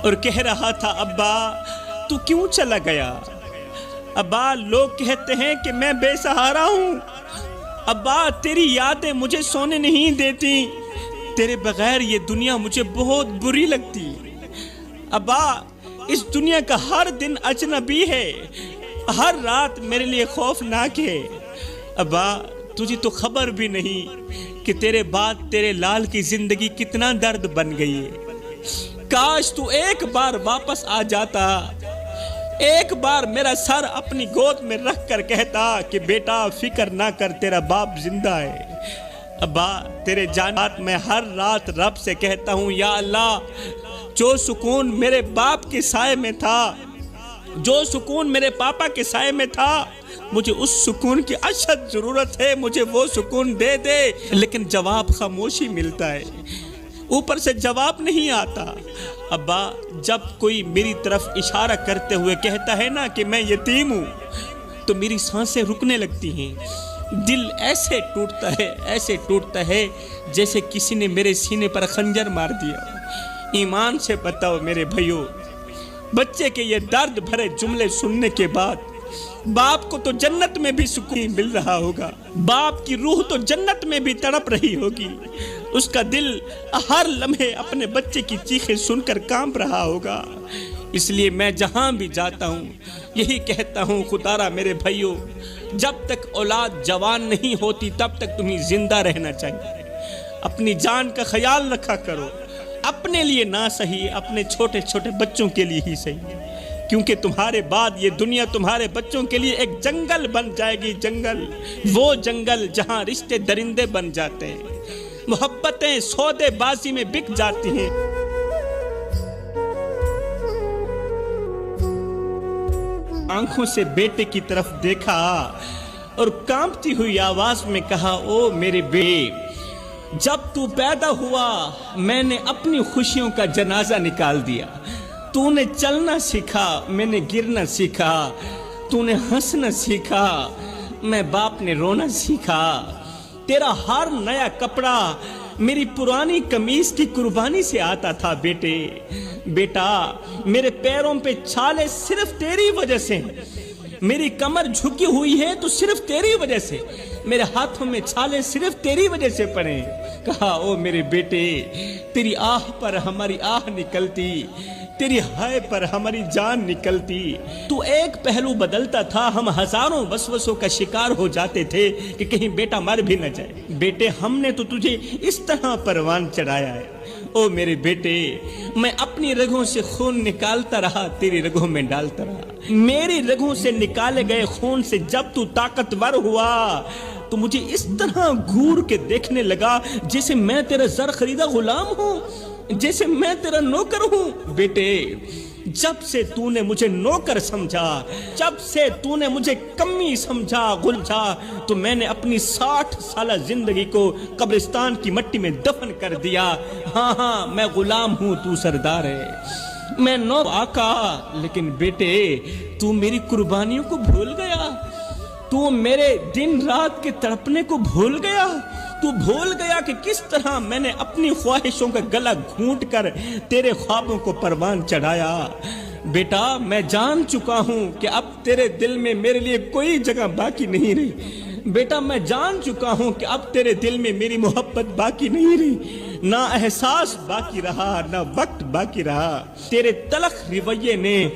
اور کہہ رہا تھا ابا تو کیوں چلا گیا؟ ابا لوگ کہتے ہیں کہ میں بے سہارا ہوں، ابا تیری یادیں مجھے سونے نہیں دیتی، تیرے بغیر یہ دنیا مجھے بہت بری لگتی، ابا اس دنیا کا ہر دن اجنبی ہے، ہر رات میرے لیے خوفناک ہے، ابا تجھے تو خبر بھی نہیں کہ تیرے بعد تیرے لال کی زندگی کتنا درد بن گئی ہے، کاش تو ایک بار واپس آ جاتا، ایک بار میرا سر اپنی گود میں رکھ کر کہتا کہ بیٹا فکر نہ کر تیرا باپ زندہ ہے۔ ابا تیرے جانات میں ہر رات رب سے کہتا ہوں یا اللہ جو سکون میرے باپ کے سائے میں تھا، جو سکون میرے پاپا کے سائے میں تھا، مجھے اس سکون کی اشد ضرورت ہے، مجھے وہ سکون دے دے، لیکن جواب خاموشی ملتا ہے، اوپر سے جواب نہیں آتا۔ ابا جب کوئی میری طرف اشارہ کرتے ہوئے کہتا ہے نا کہ میں یتیم ہوں تو میری سانسیں رکنے لگتی ہیں، دل ایسے ٹوٹتا ہے جیسے کسی نے میرے سینے پر خنجر مار دیا۔ ایمان سے بتاؤ میرے بھائیو، بچے کے یہ درد بھرے جملے سننے کے بعد باپ کو تو جنت میں بھی سکون مل رہا ہوگا، باپ کی روح تو جنت میں بھی تڑپ رہی ہوگی، اس کا دل ہر لمحے اپنے بچے کی چیخیں سن کر کانپ رہا ہوگا۔ اس لیے میں جہاں بھی جاتا ہوں یہی کہتا ہوں خدارا میرے بھائیو، جب تک اولاد جوان نہیں ہوتی تب تک تمہیں زندہ رہنا چاہیے، اپنی جان کا خیال رکھا کرو، اپنے لیے نہ صحیح اپنے چھوٹے چھوٹے بچوں کے لیے ہی صحیح، کیونکہ تمہارے بعد یہ دنیا تمہارے بچوں کے لیے ایک جنگل بن جائے گی، جنگل، وہ جنگل جہاں رشتے درندے بن جاتے ہیں، محبتیں سودے بازی میں بک جاتی ہیں۔ آنکھوں سے بیٹے کی طرف دیکھا اور کانپتی ہوئی آواز میں کہا او میرے بیٹے، جب تو پیدا ہوا میں نے اپنی خوشیوں کا جنازہ نکال دیا، تو نے چلنا سیکھا میں نے گرنا سیکھا، تو نے ہنسنا سیکھا میں باپ نے رونا سیکھا، تیرا ہر نیا کپڑا میری پرانی قمیص کی قربانی سے آتا تھا بیٹے، بیٹا میرے پیروں پہ چھالے صرف تیری وجہ سے، میری کمر جھکی ہوئی ہے تو صرف تیری وجہ سے، میرے ہاتھوں میں چھالے صرف تیری وجہ سے پڑے۔ کہا او میرے بیٹے تیری آہ پر ہماری آہ نکلتی، تیری ہائے پر ہماری جان نکلتی، تو ایک پہلو بدلتا تھا، ہم ہزاروں وسوسوں کا شکار ہو جاتے تھے کہ کہیں بیٹا مر بھی نہ جائے، بیٹے ہم نے تو تجھے اس طرح پروان چڑھایا ہے، او میرے بیٹے میں اپنی رگوں سے خون نکالتا رہا تیری رگوں میں ڈالتا رہا، میری رگوں سے نکالے گئے خون سے جب تو طاقتور ہوا تو مجھے اس طرح گھور کے دیکھنے لگا جیسے میں تیرا زر خریدا غلام ہوں، جیسے میں تیرا نوکر ہوں۔ بیٹے جب سے تو نے مجھے نوکر سمجھا، جب سے تو نے مجھے کمی سمجھا، غلجھا، تو میں نے اپنی 60 سالہ زندگی کو قبرستان کی مٹی میں دفن کر دیا۔ ہاں میں غلام ہوں، تو سردار ہے، میں نو آقا، لیکن بیٹے تو میری قربانیوں کو بھول گیا، تو میرے دن رات کے تڑپنے کو بھول گیا، تو بھول گیا کہ کس طرح میں نے اپنی خواہشوں کا گلا گھونٹ کر تیرے خوابوں کو پروان چڑھایا۔ بیٹا میں جان چکا ہوں کہ اب تیرے دل میں میرے لیے کوئی جگہ باقی نہیں رہی، بیٹا میں جان چکا ہوں کہ اب تیرے دل میں میری محبت باقی نہیں رہی، نہ احساس باقی رہا نہ وقت باقی رہا، تیرے تلخ رویے نے،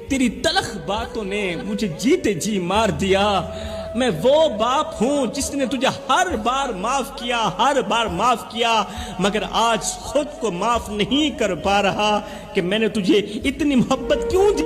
تیری تلخ باتوں نے مجھے جیتے جی مار دیا۔ میں وہ باپ ہوں جس نے تجھے ہر بار معاف کیا، مگر آج خود کو معاف نہیں کر پا رہا کہ میں نے تجھے اتنی محبت کیوں دی۔